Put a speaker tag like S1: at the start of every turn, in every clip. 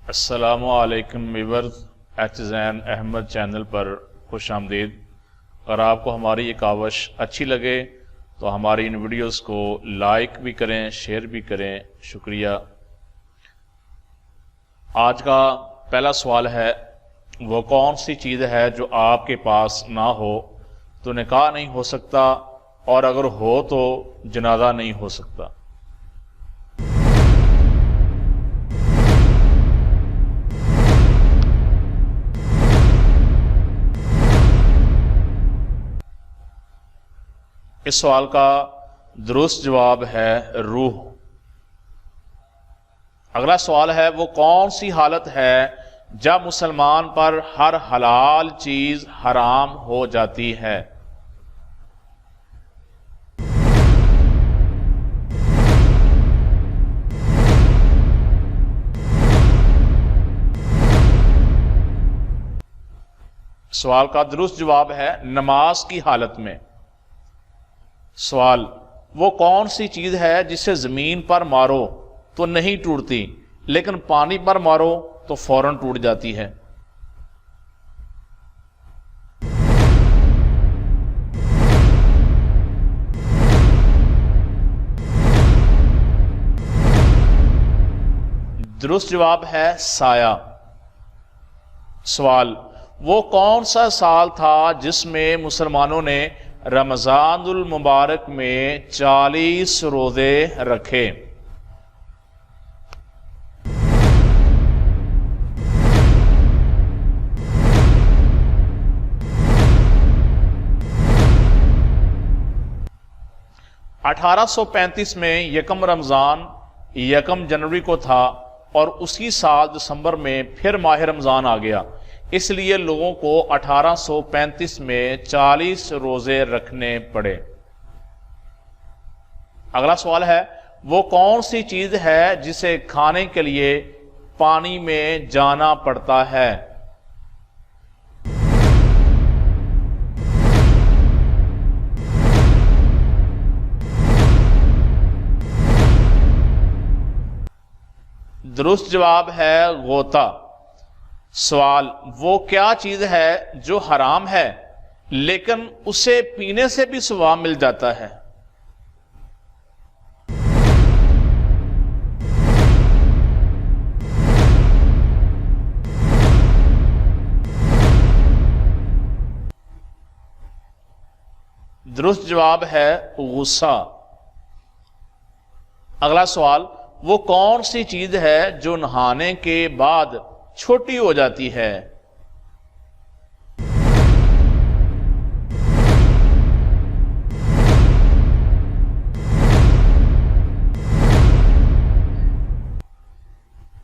S1: السلام علیکم viewers, H زین Ahmad channel پر خوش آمدید۔ اگر آپ کو ہماری یہ کاوش اچھی لگے تو ہماری ان ویڈیوز کو لائک بھی کریں، شیئر بھی کریں، شکریہ۔ آج کا پہلا سوال ہے، وہ کون سی چیز ہے جو آپ کے پاس نہ ہو تو نکاح نہیں ہو سکتا، اور اگر ہو تو جنازہ نہیں ہو سکتا؟ اس سوال کا درست جواب ہے روح۔ اگلا سوال ہے، وہ کون سی حالت ہے جب مسلمان پر ہر حلال چیز حرام ہو جاتی ہے؟ سوال کا درست جواب ہے نماز کی حالت میں۔ سوال، وہ کون سی چیز ہے جسے زمین پر مارو تو نہیں ٹوٹتی لیکن پانی پر مارو تو فوراً ٹوٹ جاتی ہے؟ درست جواب ہے سایہ۔ سوال، وہ کون سا سال تھا جس میں مسلمانوں نے رمضان المبارک میں 40 روزے رکھے؟ اٹھارہ سو 35 میں یکم رمضان یکم جنوری کو تھا، اور اسی سال دسمبر میں پھر ماہ رمضان آ گیا، اس لیے لوگوں کو 1835 میں 40 روزے رکھنے پڑے۔ اگلا سوال ہے، وہ کون سی چیز ہے جسے کھانے کے لیے پانی میں جانا پڑتا ہے؟ درست جواب ہے غوطہ۔ سوال، وہ کیا چیز ہے جو حرام ہے لیکن اسے پینے سے بھی ثواب مل جاتا ہے؟ درست جواب ہے غصہ۔ اگلا سوال، وہ کون سی چیز ہے جو نہانے کے بعد چھوٹی ہو جاتی ہے؟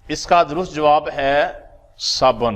S1: اس کا درست جواب ہے صابن۔